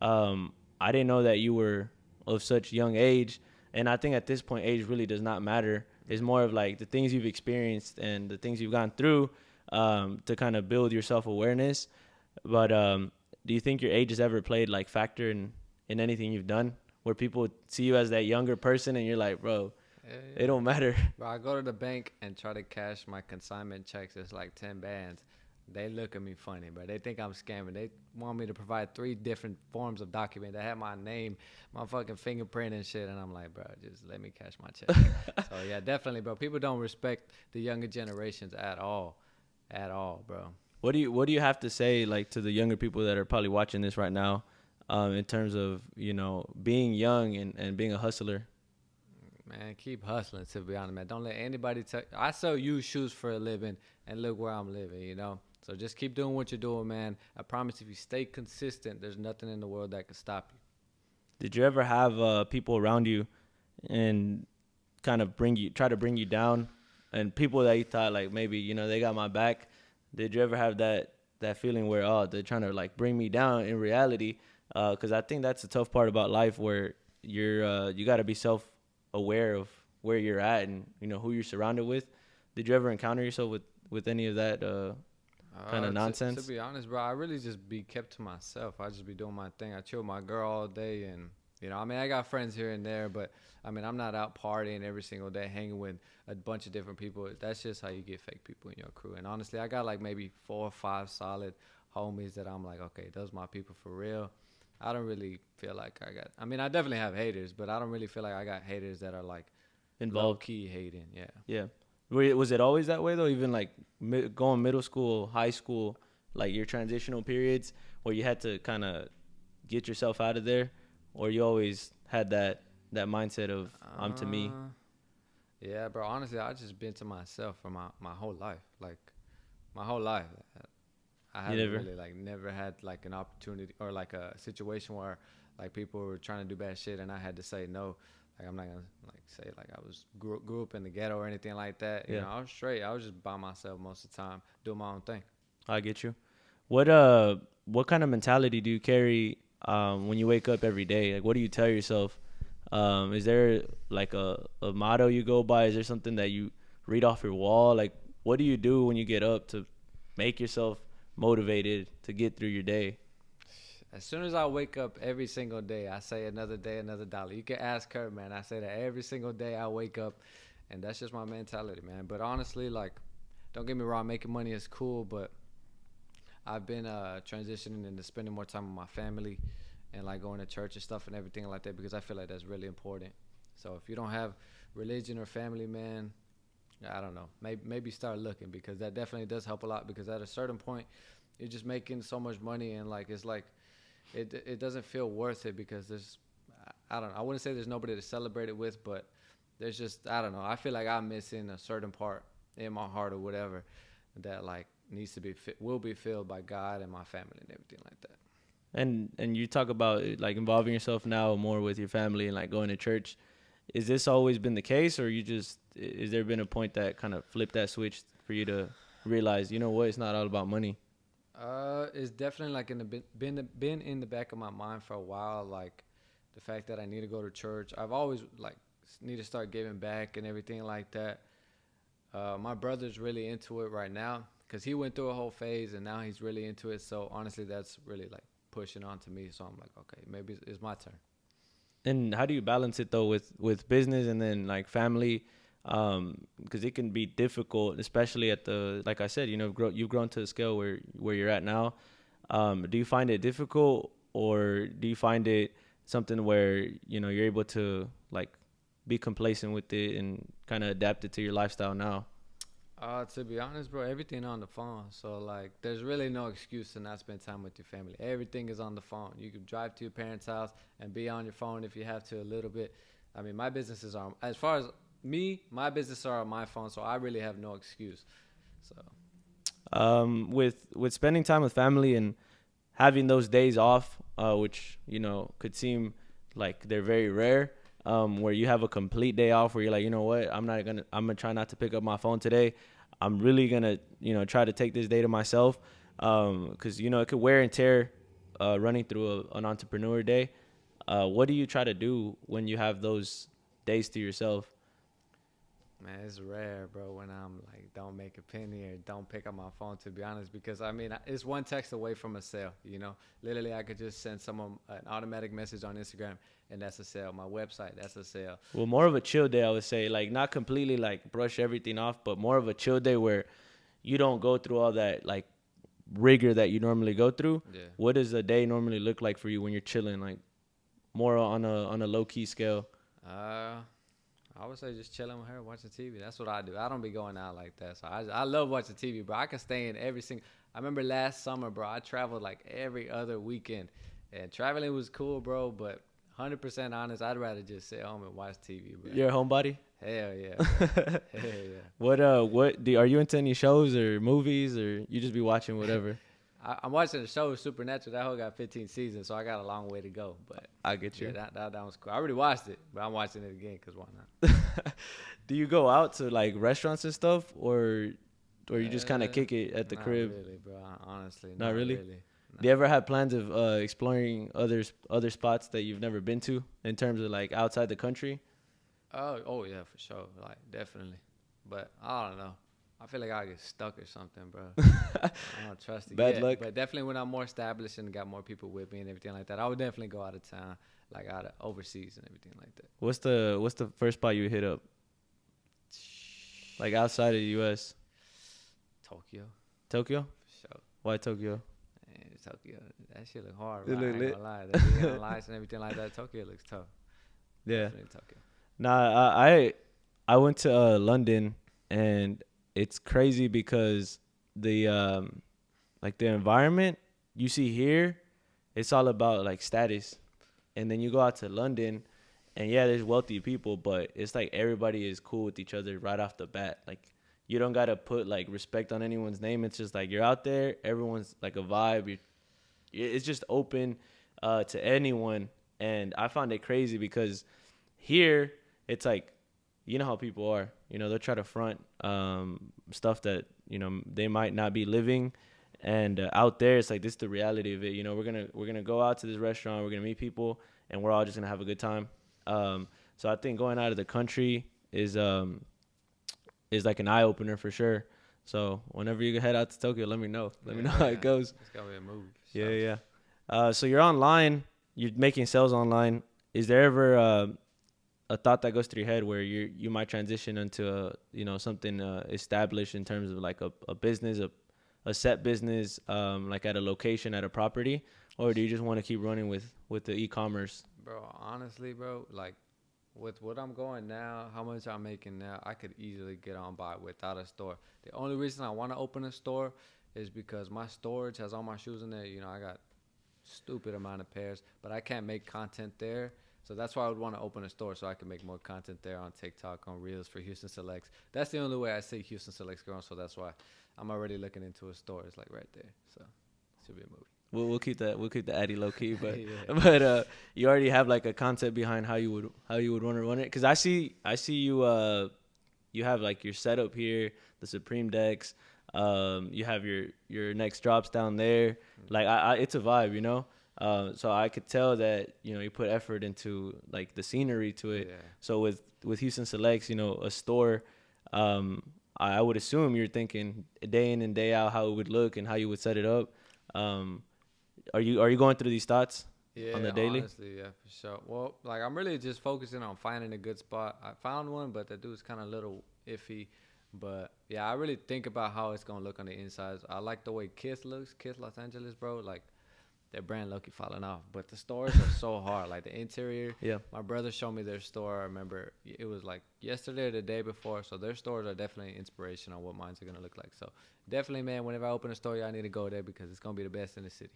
I didn't know that you were of such young age. And I think at this point, age really does not matter. It's more of like the things you've experienced and the things you've gone through to kind of build your self awareness. But do you think your age has ever played like factor in anything you've done, where people see you as that younger person and you're like, bro, it don't matter?
Bro, I go to the bank and try to cash my consignment checks. It's like 10 bands. They look at me funny, bro. They think I'm scamming. They want me to provide 3 different forms of document that have my name, my fucking fingerprint and shit. And I'm like, bro, just let me cash my check. So, yeah, definitely, bro. People don't respect the younger generations at all. At all, bro.
What do you have to say like to the younger people that are probably watching this right now, in terms of being young and being a hustler?
Man, keep hustling, to be honest, man. Don't let anybody tell. I sell used shoes for a living, and look where I'm living, So just keep doing what you're doing, man. I promise if you stay consistent, there's nothing in the world that can stop you.
Did you ever have people around you and kind of try to bring you down, and people that you thought like maybe they got my back? Did you ever have that feeling where they're trying to like bring me down in reality? Because I think that's the tough part about life, where you got to be self-aware of where you're at and who you're surrounded with. Did you ever encounter yourself with any of that kind of nonsense?
To be honest, bro, I really just be kept to myself. I just be doing my thing. I chill with my girl all day, and I got friends here and there, but I'm not out partying every single day, hanging with a bunch of different people. That's just how you get fake people in your crew. And honestly, I got like maybe 4 or 5 solid homies that I'm like, okay, those my people for real. I don't really feel like I definitely have haters, but I don't really feel like I got haters that are like
involved,
low-key hating. Yeah.
Yeah. Was it always that way though? Even like going middle school, high school, like your transitional periods where you had to kind of get yourself out of there, or you always had that mindset of I'm to me?
Yeah, bro. Honestly, I just been to myself for my whole life. Like my whole life. I haven't really never had like an opportunity or like a situation where like people were trying to do bad shit and I had to say no. Like I'm not gonna like say like I was grew up in the ghetto or anything like that. You know, I was straight. I was just by myself most of the time, doing my own thing.
I get you. What kind of mentality do you carry when you wake up every day? Like, what do you tell yourself? Is there like a motto you go by? Is there something that you read off your wall? Like, what do you do when you get up to make yourself motivated to get through your day?
As soon as I wake up every single day, I say another day, another dollar. You can ask her, man. I say that every single day I wake up, and that's just my mentality, man. But honestly, like, don't get me wrong, making money is cool, but I've been transitioning into spending more time with my family and like going to church and stuff and everything like that because I feel like that's really important. So if you don't have religion or family, man, I don't know. Maybe start looking because that definitely does help a lot because at a certain point, you're just making so much money and like it's like it doesn't feel worth it because I don't know. I wouldn't say there's nobody to celebrate it with, but there's just, I don't know. I feel like I'm missing a certain part in my heart or whatever that like needs to be will be filled by God and my family and everything like that.
And you talk about like involving yourself now more with your family and like going to church. Is this always been the case, or you just is there been a point that kind of flipped that switch for you to realize, you know what, it's not all about money?
It's definitely like been in the back of my mind for a while. Like the fact that I need to go to church. I've always like need to start giving back and everything like that. My brother's really into it right now because he went through a whole phase and now he's really into it. So honestly, that's really like pushing on to me. So I'm like, okay, maybe it's my turn.
And how do you balance it though with business and then like family? Because it can be difficult, especially at the, like I said, you know, you've grown to the scale where you're at now. Do you find it difficult, or do you find it something where, you know, you're able to like be complacent with it and kind of adapt it to your lifestyle now?
To be honest, bro, everything on the phone. So like, there's really no excuse to not spend time with your family. Everything is on the phone. You can drive to your parents' house and be on your phone if you have to a little bit. I mean, my businesses are as far as me, my business are on my phone, so I really have no excuse. So
With spending time with family and having those days off, which, you know, could seem like they're very rare, where you have a complete day off where you're like, you know what, I'm gonna try not to pick up my phone today. I'm really gonna, you know, try to take this day to myself, because you know it could wear and tear, running through an entrepreneur day. What do you try to do when you have those days to yourself?
man, it's rare, bro, when I'm like, don't make a penny or don't pick up my phone, to be honest, because I mean, it's one text away from a sale, you know? Literally, I could just send someone an automatic message on Instagram, and that's a sale. My website, that's a sale.
Well, more of a chill day, I would say. Like, not completely like brush everything off, but more of a chill day where you don't go through all that like rigor that you normally go through.
Yeah.
What does a day normally look like for you when you're chilling? Like more on a low key scale.
Uh, I would say just chilling with her, watching TV. That's what I do. I don't be going out like that. So I love watching TV, bro. I can stay in every single. I remember last summer, bro. I traveled like every other weekend, and traveling was cool, bro. But 100% honest, I'd rather just sit home and watch TV, bro.
You're a homebody.
Hell yeah, bro. Hell yeah.
Are you into any shows or movies, or you just be watching whatever?
I'm watching the show Supernatural. That whole got 15 seasons, so I got a long way to go. But
I get you.
yeah, that was cool. I already watched it, but I'm watching it again because why not?
Do you go out to like restaurants and stuff, or you just kind of kick it at the
Not
crib?
really, bro. Honestly,
Not really?
No.
Do you ever have plans of exploring other spots that you've never been to in terms of like outside the country?
Oh yeah, for sure. Like definitely, but I don't know. I feel like I get stuck or something, bro. I don't trust it
Bad
yet.
luck.
But definitely when I'm more established and got more people with me and everything like that, I would definitely go out of town, like out of overseas and everything like that.
What's the first spot you hit up? Like outside of the U.S.
Tokyo,
Tokyo?
for sure.
Why Tokyo?
Man, Tokyo, that shit look hard,
It
bro. I
look
ain't
lit.
gonna lie. The neon lights and everything like that, Tokyo looks tough.
Yeah.
Definitely Tokyo.
Nah, I went to London, and it's crazy because the like the environment you see here, it's all about like status, and then you go out to London, and yeah, there's wealthy people, but it's like everybody is cool with each other right off the bat. Like you don't gotta put like respect on anyone's name. It's just like you're out there, everyone's like a vibe. It's just open to anyone, and I found it crazy because here it's like, you know how people are. You know, they'll try to front stuff that, you know, they might not be living. And out there, it's like, this is the reality of it. You know, we're gonna go out to this restaurant. We're gonna meet people, and we're all just gonna have a good time. So I think going out of the country is like an eye opener for sure. So whenever you head out to Tokyo, let me know. Let me know how it goes.
It's gonna be a move. So.
Yeah. So you're online. You're making sales online. Is there ever a thought that goes through your head where you might transition into something established in terms of like a business, a set business, like at a location, at a property, or do you just want to keep running with the e-commerce?
Bro, honestly, bro, like with what I'm going now, how much I'm making now, I could easily get on by without a store. The only reason I want to open a store is because my storage has all my shoes in there. You know, I got stupid amount of pairs, but I can't make content there. So that's why I would want to open a store so I can make more content there on TikTok, on Reels for Houston Selects. That's the only way I see Houston Selects growing. So that's why I'm already looking into a store. It's like right there, so it should be a movie.
We'll keep that. We'll keep the Addy low key, but
Yeah.
but you already have like a concept behind how you would want to run it. Because I see you you have like your setup here, the Supreme decks. You have your next drops down there. Like it's a vibe, you know. So I could tell that you put effort into like the scenery to it.
Yeah.
So with Houston Selects, a store. I would assume you're thinking day in and day out how it would look and how you would set it up. Um, are you going through these thoughts on
Yeah,
the daily?
honestly, yeah, for sure. Well, like I'm really just focusing on finding a good spot. I found one, but the dude's kind of a little iffy. But yeah, I really think about how it's gonna look on the insides. I like the way Kiss looks, Kiss Los Angeles, bro. Like their brand lucky falling off, but the stores are so hard. Like the interior.
Yeah.
My brother showed me their store. I remember it was like yesterday or the day before. So their stores are definitely inspiration on what mine's are gonna look like. So definitely, man. Whenever I open a store, I need to go there because it's gonna be the best in the city.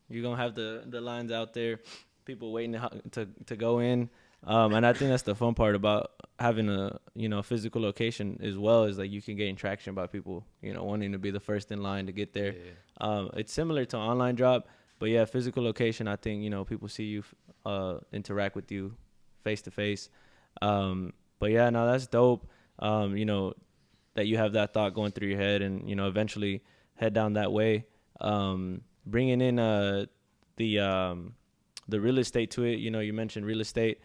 You're gonna have the lines out there, people waiting to go in, and I think that's the fun part about having a physical location as well, is like you can gain traction by people wanting to be the first in line to get there.
Yeah.
It's similar to online drop, but yeah, physical location. I think people see you, interact with you, face to face. But yeah, no, that's dope. That you have that thought going through your head, and eventually head down that way. Bringing in the real estate to it. You mentioned real estate.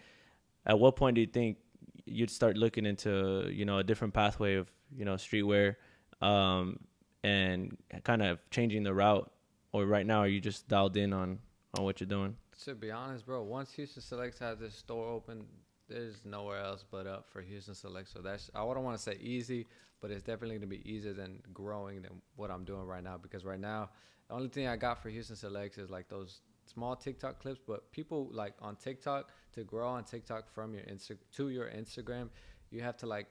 At what point do you think you'd start looking into a different pathway of streetwear, and kind of changing the route? Or right now are you just dialed in on what you're doing?
To be honest, bro, once Houston Selects has this store open, there's nowhere else but up for Houston Selects. So I wouldn't want to say easy, but it's definitely going to be easier than growing than what I'm doing right now. Because right now, the only thing I got for Houston Selects is like those small TikTok clips. But people like on TikTok, to grow on TikTok from your to your Instagram, you have to like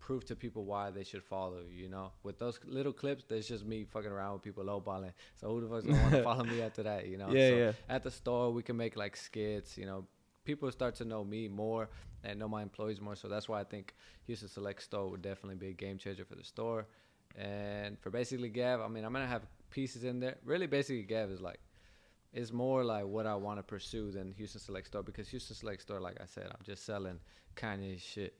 prove to people why they should follow you. With those little clips, there's just me fucking around with people lowballing. So who the fuck's gonna want to follow me after that?
Yeah,
So
yeah.
at the store, we can make like skits. People start to know me more and know my employees more. So that's why I think Houston Select Store would definitely be a game changer for the store. And for basically Gav, I mean, I'm gonna have pieces in there. Really, basically Gav is like, it's more like what I want to pursue than Houston Select Store, because Houston Select Store, like I said, I'm just selling Kanye shit,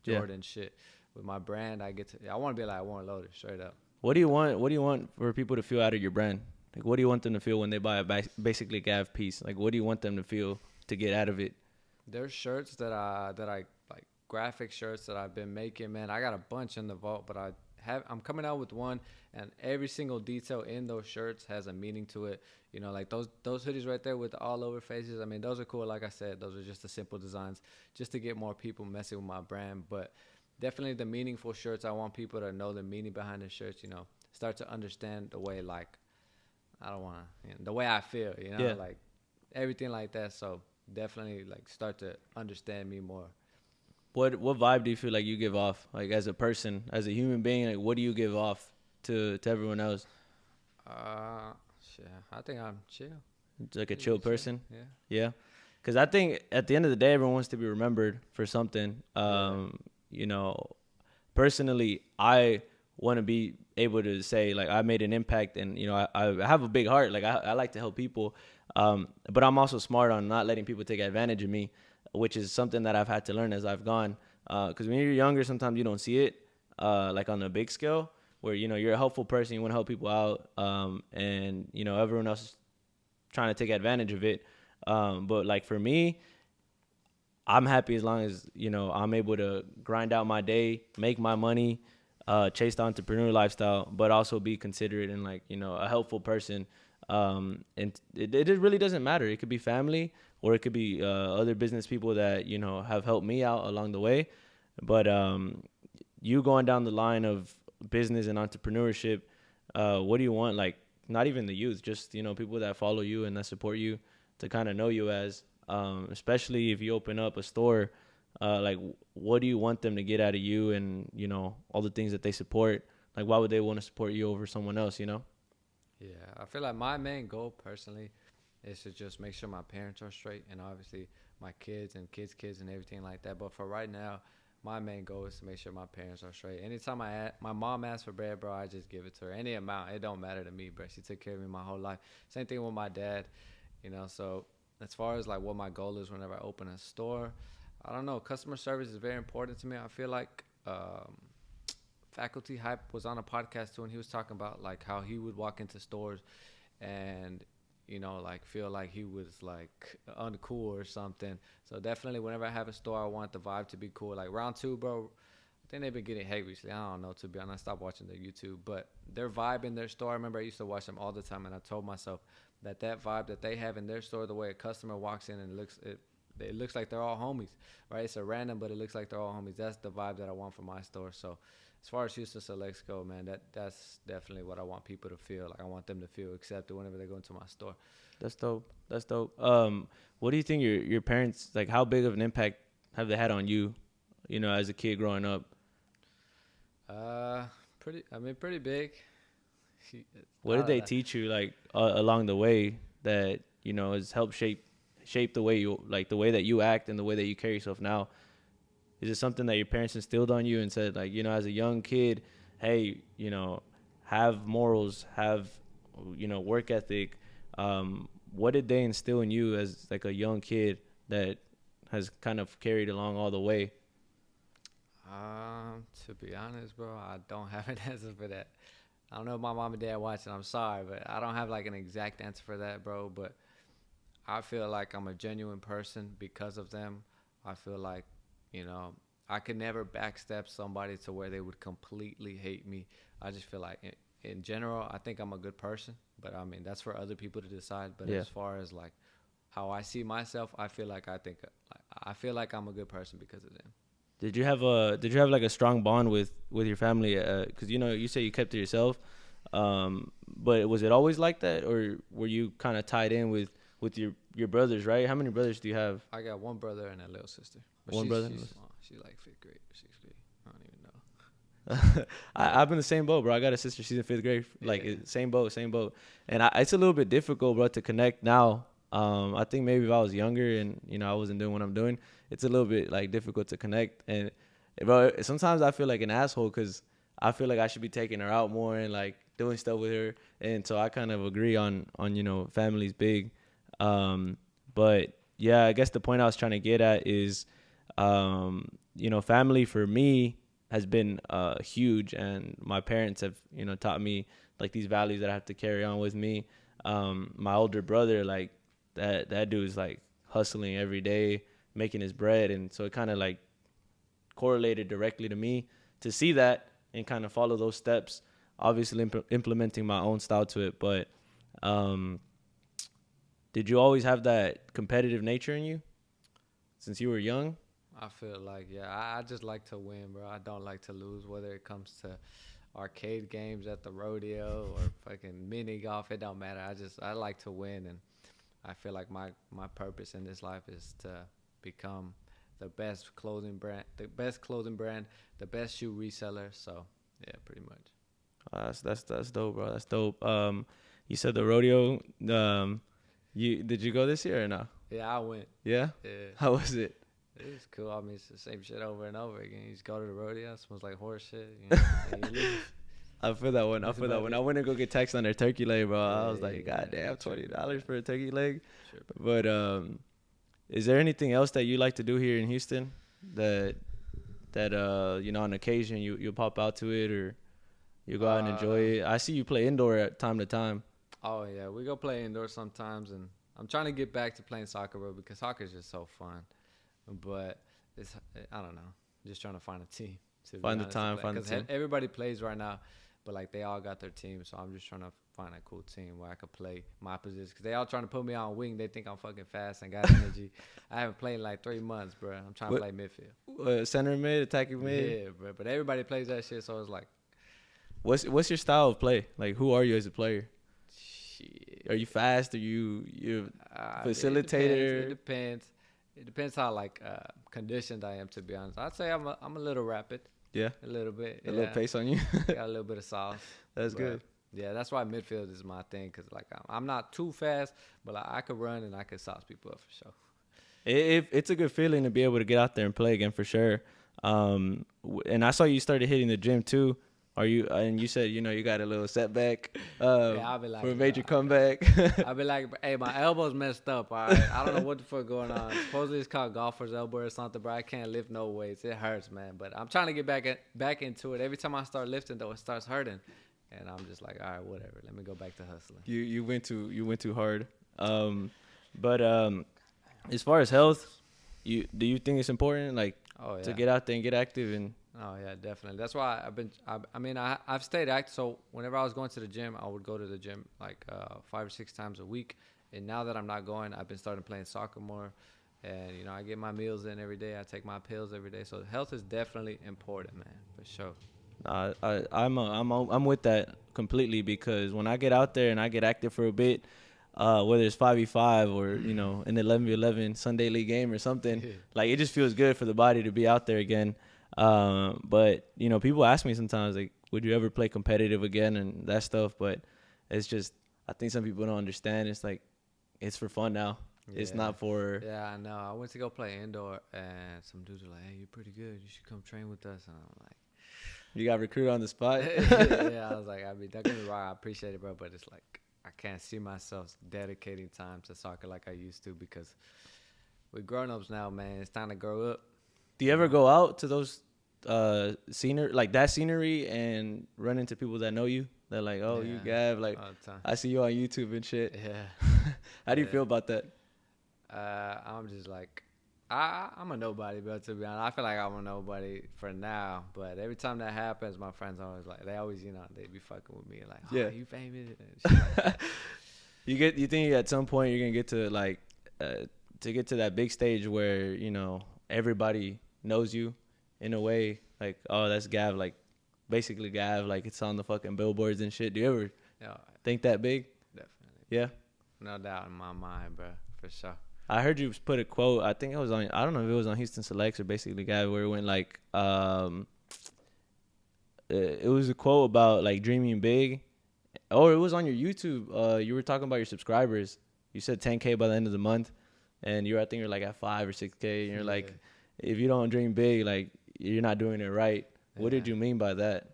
Jordan shit. With my brand, I want to be like Warren Loader, straight up.
What do you want? What do you want for people to feel out of your brand? Like, what do you want them to feel when they buy a basically Gav piece? Like, what do you want them to feel to get out of it?
There's shirts that I like, graphic shirts that I've been making, man. I got a bunch in the vault, but I'm coming out with one, and every single detail in those shirts has a meaning to it. Like those hoodies right there with the all over faces. I mean, those are cool. Like I said, those are just the simple designs, just to get more people messing with my brand. But definitely the meaningful shirts, I want people to know the meaning behind the shirts. Start to understand the way, like, I don't want to, the way I feel.
Yeah.
Like everything like that. So definitely like start to understand me more.
What vibe do you feel like you give off, like as a person, as a human being? Like, what do you give off to everyone else?
Shit, I think I'm chill.
It's like a chill person.
Yeah.
Yeah. Because I think at the end of the day, everyone wants to be remembered for something. Personally, I want to be able to say, like, I made an impact, and, I have a big heart. Like, I like to help people. But I'm also smart on not letting people take advantage of me, which is something that I've had to learn as I've gone. Because when you're younger, sometimes you don't see it, like on a big scale, where, you're a helpful person, you want to help people out, and, everyone else is trying to take advantage of it. But like for me, I'm happy as long as, I'm able to grind out my day, make my money, chase the entrepreneur lifestyle, but also be considerate and like, a helpful person. And it really doesn't matter. It could be family, or it could be other business people that, have helped me out along the way. But you going down the line of business and entrepreneurship, what do you want? Like, not even the youth, just, people that follow you and that support you to kind of know you as, especially if you open up a store, like, what do you want them to get out of you, and, all the things that they support? Like, why would they want to support you over someone else,
Yeah, I feel like my main goal personally is to just make sure my parents are straight, and obviously my kids and kids' kids and everything like that. But for right now, my main goal is to make sure my parents are straight. Anytime my mom asks for bread, bro, I just give it to her. Any amount, it don't matter to me, bro. She took care of me my whole life. Same thing with my dad, you know. So as far as like what my goal is whenever I open a store, I don't know. Customer service is very important to me. I feel like Faculty Hype was on a podcast too, and he was talking about like how he would walk into stores and like feel like he was like uncool or something. So definitely, whenever I have a store, I want the vibe to be cool. Like round two, bro. I think they've been getting hate recently. I don't know, to be honest. I stopped watching their YouTube, but their vibe in their store. I remember I used to watch them all the time, and I told myself that vibe that they have in their store, the way a customer walks in and it looks like they're all homies, right? It's a random, but it looks like they're all homies. That's the vibe that I want for my store. So as far as HoustonSelects go, man, that's definitely what I want people to feel. Like I want them to feel accepted whenever they go into my store.
That's dope. That's dope. What do you think your parents, like, how big of an impact have they had on you, as a kid growing up?
Pretty big.
What did they teach you, like, along the way that, has helped shape the way the way that you act and the way that you carry yourself now? Is it something that your parents instilled on you and said, like, as a young kid, hey, have morals, have, work ethic? What did they instill in you as like a young kid that has kind of carried along all the way?
To be honest, bro, I don't have an answer for that. I don't know if my mom and dad watching. I'm sorry, but I don't have like an exact answer for that, bro. But I feel like I'm a genuine person because of them. I feel like, I could never backstep somebody to where they would completely hate me. I just feel like in general, I think I'm a good person, but I mean, that's for other people to decide. But as far as like how I see myself, I feel like I'm a good person because of them.
Did you have like a strong bond with your family? Because you say you kept it yourself, but was it always like that, or were you kind of tied in with your brothers? Right? How many brothers do you have?
I got one brother and a little sister. But
one brother.
She's like 5th grade or 6th grade. I don't even know.
I've been the same boat, bro. I got a sister. She's in 5th grade. Like same boat. And it's a little bit difficult, bro, to connect now. I think maybe if I was younger and I wasn't doing what I'm doing, it's a little bit like difficult to connect. And bro, sometimes I feel like an asshole because I feel like I should be taking her out more and like doing stuff with her. And so I kind of agree on family's big. But yeah, I guess the point I was trying to get at is, family for me has been huge, and my parents have taught me like these values that I have to carry on with me. My older brother, like that dude's like hustling every day, making his bread, and so it kind of like correlated directly to me to see that and kind of follow those steps. Obviously, implementing my own style to it, but did you always have that competitive nature in you since you were young?
I feel like, I just like to win, bro. I don't like to lose, whether it comes to arcade games at the rodeo or fucking mini golf. It don't matter. I like to win, and I feel like my purpose in this life is to become the best clothing brand, the best shoe reseller. So, yeah, pretty much.
That's dope, bro. That's dope. You said the rodeo. Did you go this year or no?
Yeah, I went.
Yeah?
Yeah.
How was it?
It was cool. I mean, it's the same shit over and over again. You just go to the rodeo, it smells like horse shit. And you leave.
I feel that one. I went to go get taxed on their turkey leg, bro. I was like, God damn, $20 for a turkey leg. Sure. But is there anything else that you like to do here in Houston that on occasion you'll pop out to it or you go out and enjoy it? I see you play indoor at time to time.
Oh yeah, we go play indoor sometimes, and I'm trying to get back to playing soccer, bro, because soccer is just so fun. But I don't know, just trying to find a team.
Find the time. Because
everybody plays right now, but like they all got their team, so I'm just trying to find a cool team where I could play my position. Because they all trying to put me on wing. They think I'm fucking fast and got energy. I haven't played in like 3 months, bro. I'm trying to play midfield.
Center mid, attacking mid.
Yeah, bro. But everybody plays that shit, so it's like,
what's your style of play? Like, who are you as a player? Shit. Are you fast? Are you facilitator?
It depends. It depends how like conditioned I am, to be honest. I'd say I'm a little rapid.
Yeah.
A little bit.
A little pace on you.
Got a little bit of sauce.
That's good.
Yeah, that's why midfield is my thing, because like I'm not too fast, but like, I could run and I could sauce people up for sure.
It's a good feeling to be able to get out there and play again, for sure. And I saw you started hitting the gym too. Are you? And you said you got a little setback
Yeah, I'll be like,
for a major
bro,
comeback.
I'll be like, hey, my elbow's messed up. All right, I don't know what the fuck going on. Supposedly it's called golfer's elbow or something, bro. I can't lift no weights. It hurts, man. But I'm trying to get back into it. Every time I start lifting, though, it starts hurting, and I'm just like, all right, whatever. Let me go back to hustling.
You went too hard. But as far as health, do you think it's important like
Oh
to
yeah.
get out there and get active and
Oh yeah, definitely. That's why I've stayed active. So whenever I was going to the gym, I would go to the gym like 5 or 6 times a week. And now that I'm not going, I've been starting playing soccer more. And I get my meals in every day. I take my pills every day. So health is definitely important, man, for sure.
I'm with that completely because when I get out there and I get active for a bit, whether it's 5v5 or an 11v11 Sunday league game or something, like it just feels good for the body to be out there again. But people ask me sometimes like, would you ever play competitive again and that stuff? But it's just I think some people don't understand. It's like it's for fun now. Yeah. It's not for.
Yeah, I know. I went to go play indoor and some dudes were like, "Hey, you're pretty good. You should come train with us." And I'm like.
You got recruited on the spot?
Yeah, I was like, don't get me wrong, I appreciate it, bro, but it's like I can't see myself dedicating time to soccer like I used to because we're grown-ups now, man. It's time to grow up.
Do you ever go out to those scenery and run into people that know you? They're like, oh, yeah. You Gav, like I see you on YouTube and shit.
Yeah.
How do you feel about that?
I'm just like, I'm a nobody, bro, to be honest. I feel like I'm a nobody for now, but every time that happens, my friends always like, they always, they be fucking with me, like, oh, yeah. You famous? And shit like
you think at some point you're going to get to, like, to get to that big stage where, everybody knows you in a way, like, oh, that's Gav, like, basically Gav, like, it's on the fucking billboards and shit. Do you ever think that big?
Definitely.
Yeah?
No doubt in my mind, bro, for sure.
I heard you put a quote. I think it was on. I don't know if it was on HoustonSelects or basically Guy where it went like, it was a quote about like dreaming big, or it was on your YouTube. You were talking about your subscribers. You said 10K by the end of the month, and I think you're like at 5 or 6K. And you're like, if you don't dream big, like you're not doing it right. What did you mean by that?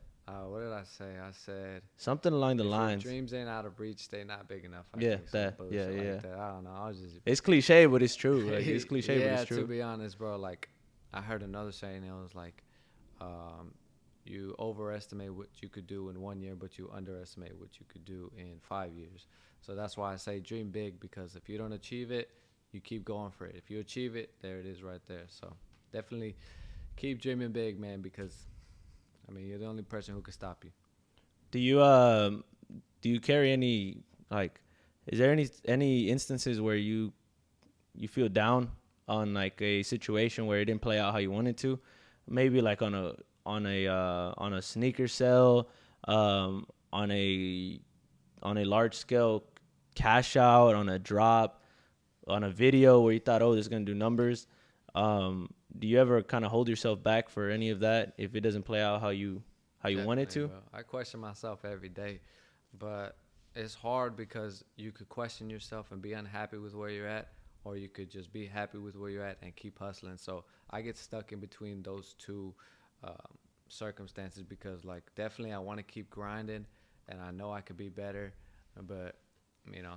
What did I say? I said
something along the lines.
Your dreams ain't out of reach. They not big enough.
Yeah.
Like that. I don't know. I was just.
It's cliche, but it's true. Like, it's cliche, but it's true.
Yeah, to be honest, bro. Like, I heard another saying. It was like, you overestimate what you could do in 1 year, but you underestimate what you could do in 5 years. So that's why I say dream big, because if you don't achieve it, you keep going for it. If you achieve it, there it is right there. So definitely keep dreaming big, man, because you're the only person who can stop you.
Do you carry any, like, is there any instances where you feel down on like a situation where it didn't play out how you wanted to? Maybe like on a sneaker sale, on a large scale cash out, on a drop, on a video where you thought, oh, this is gonna do numbers. Do you ever kind of hold yourself back for any of that if it doesn't play out how you want it to?
Bro. I question myself every day, but it's hard because you could question yourself and be unhappy with where you're at, or you could just be happy with where you're at and keep hustling. So I get stuck in between those two circumstances because, like, definitely I want to keep grinding, and I know I could be better, but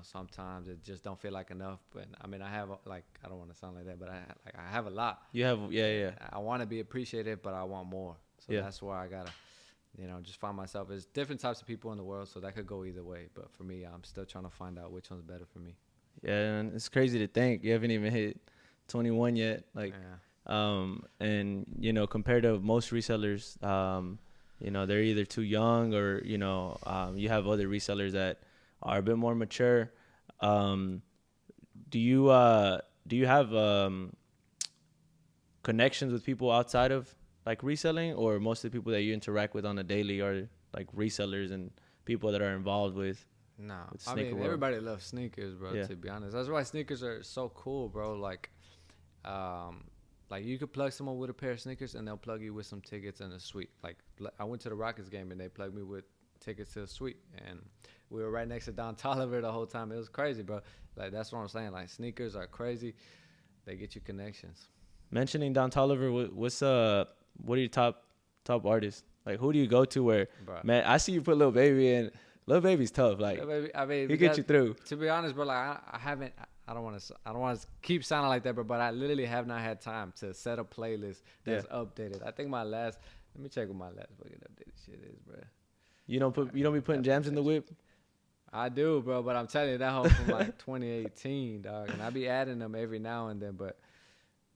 sometimes it just don't feel like enough. But I have, like, I don't want to sound like that, but I have a lot.
You have, yeah.
I want to be appreciated, but I want more. So that's where I gotta, just find myself. There's different types of people in the world, so that could go either way. But for me, I'm still trying to find out which one's better for me.
Yeah, and it's crazy to think you haven't even hit 21 yet. Like, and compared to most resellers, they're either too young or you have other resellers that are a bit more mature. Do you have connections with people outside of like reselling, or most of the people that you interact with on a daily are like resellers and people that are involved with?
No, everybody loves sneakers, bro. Yeah. To be honest, that's why sneakers are so cool, bro. Like you could plug someone with a pair of sneakers and they'll plug you with some tickets and a suite. Like I went to the Rockets game and they plugged me with tickets to the suite, and we were right next to Don Toliver the whole time. It was crazy, bro. Like, that's what I'm saying. Like, sneakers are crazy. They get you connections.
Mentioning Don Toliver, what are your top artists? Like, who do you go to where,
Bruh.
man, I see you put Lil Baby in. Lil Baby's tough. Like,
I mean,
he get you through.
To be honest, bro, like I haven't. I don't want to keep sounding like that, bro. But I literally have not had time to set a playlist that's updated. I think my last. Let me check what my last fucking updated shit is, bro.
You don't be putting jams in the whip.
I do, bro. But I'm telling you, that whole from like 2018, dog. And I be adding them every now and then. But,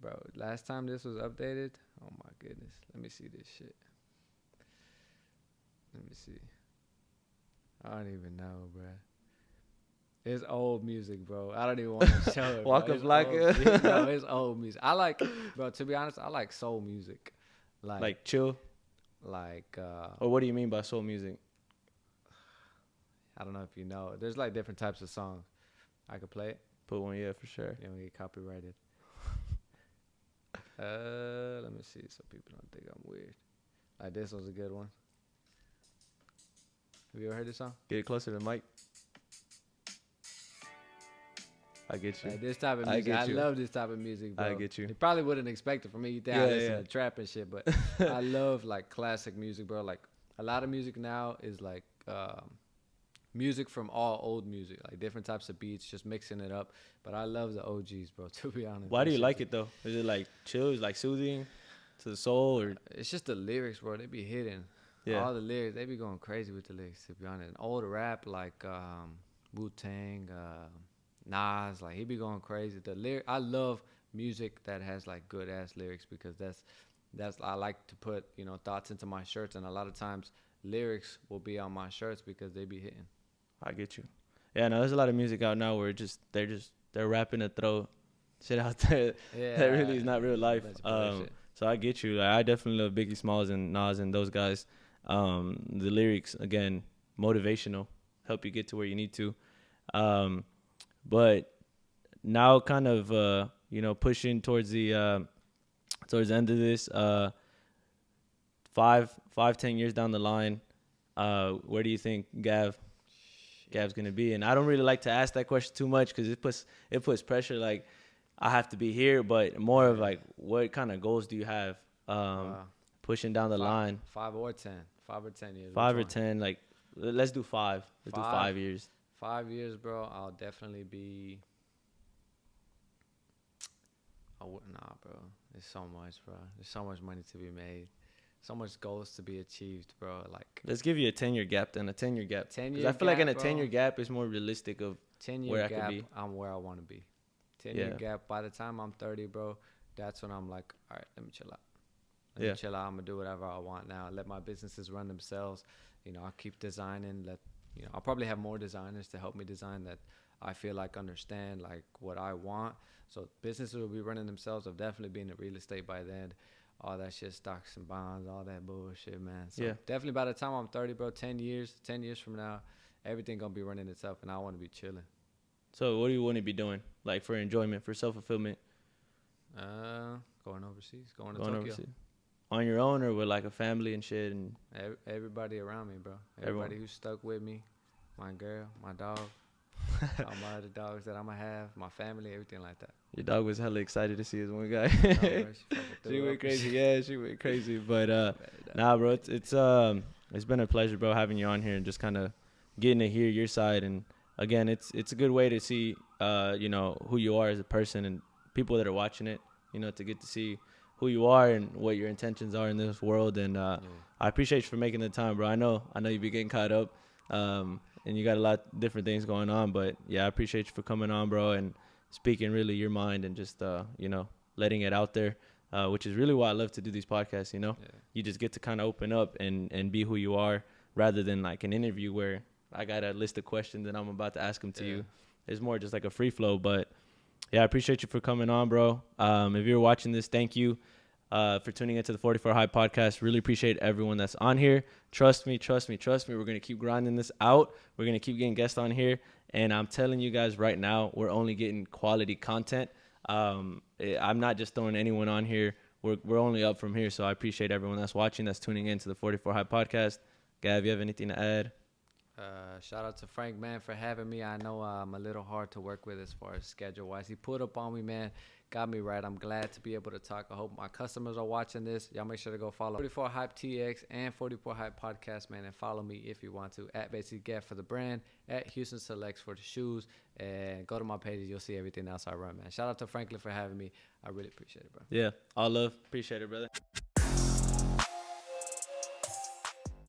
bro, last time this was updated. Oh my goodness. Let me see this shit. Let me see. I don't even know, bro. It's old music, bro. I don't even want to show it.
Walk up like it.
No, it's old music. I like, bro. To be honest, I like soul music,
like chill.
Like.
Or what do you mean by soul music?
I don't know if you know. There's like different types of songs. I could play it.
Put one, yeah, for sure.
You don't get copyrighted. Let me see so people don't think I'm weird. Like this was a good one. Have you ever heard this song?
Get it closer to the mic. I get you.
Like this type of music. I love this type of music, bro.
I get you.
You probably wouldn't expect it from me. You think I listen to trap and shit, but I love like classic music, bro. Like a lot of music now is like music from all old music, like different types of beats, just mixing it up. But I love the OGs, bro, to be honest.
Why do you like it though? Is it like chill? Is it like soothing to the soul, or
it's just the lyrics, bro? They be hitting.
Yeah.
All the lyrics, they be going crazy with the lyrics, to be honest. And old rap like Wu-Tang, Nas, like he be going crazy. The lyric, I love music that has like good ass lyrics, because that's I like to put, you know, thoughts into my shirts, and a lot of times lyrics will be on my shirts because they be hitting.
I get you. Yeah, no, there's a lot of music out now where they're rapping to throw shit out there that really is not real life. So I get you. Like, I definitely love Biggie Smalls and Nas and those guys. The lyrics, again, motivational, help you get to where you need to. But now kind of, you know, pushing towards the end of this, 10 years down the line, where do you think Gav's gonna be? And I don't really like to ask that question too much, because it puts pressure. Like, I have to be here, but more of like, what kind of goals do you have pushing down the line?
5 or 10 years.
5 or 10. Like, let's do 5. Let's do 5 years.
5 years, bro. I'll definitely be. Nah, bro. There's so much, bro. There's so much money to be made. So much goals to be achieved, bro. Like,
let's give you a 10-year gap then. A 10-year gap.
10-year.
I feel like in a 10-year gap is more realistic of
10-year
where
gap,
I could be.
I'm where I want to be. 10-year gap. By the time I'm 30, bro, that's when I'm like, all right, let me chill out. Let me chill out. I'm gonna do whatever I want now. Let my businesses run themselves. You know, I'll keep designing. I'll probably have more designers to help me design that I feel like understand like what I want. So businesses will be running themselves. I've definitely been in real estate by then. All that shit, stocks and bonds, all that bullshit, man. So definitely by the time I'm 30, bro, 10 years from now, everything gonna be running itself, and I want to be chilling.
So what do you want to be doing, like for enjoyment, for self-fulfillment?
Going overseas, going to Tokyo. Overseas.
On your own or with like a family and shit? And
everybody around me, bro. Everybody who's stuck with me, my girl, my dog, all my other dogs that I'm gonna have, my family, everything like that.
Your dog was hella excited to see this one guy. She went crazy. Yeah, she went crazy. But nah, bro, it's been a pleasure, bro, having you on here and just kind of getting to hear your side. And again, it's a good way to see, you know, who you are as a person, and people that are watching it, you know, to get to see who you are and what your intentions are in this world. And I appreciate you for making the time, bro. I know you be getting caught up, and you got a lot of different things going on, but yeah, I appreciate you for coming on, bro, and speaking really your mind and just, you know, letting it out there, which is really why I love to do these podcasts, you know. You just get to kind of open up and be who you are, rather than like an interview where I got a list of questions and I'm about to ask them to you. It's more just like a free flow. But yeah, I appreciate you for coming on, bro. If you're watching this, thank you for tuning into the 44 High podcast. Really appreciate everyone that's on here. Trust me. We're going to keep grinding this out. We're going to keep getting guests on here. And I'm telling you guys right now, we're only getting quality content. I'm not just throwing anyone on here. We're only up from here. So I appreciate everyone that's watching, that's tuning in to the 44 High podcast. Gav, you have anything to add?
Shout out to Frank, man, for having me. I know I'm a little hard to work with as far as schedule wise. He put up on me, man. Got me right. I'm glad to be able to talk. I hope my customers are watching this. Y'all make sure to go follow 44 Hype TX and 44 Hype Podcast, man, and follow me if you want to at Basically Get for the brand, at HoustonSelects for the shoes, and go to my pages. You'll see everything else I run, man. Shout out to Franklin for having me. I really appreciate it, bro.
Yeah, all love. Appreciate it, brother.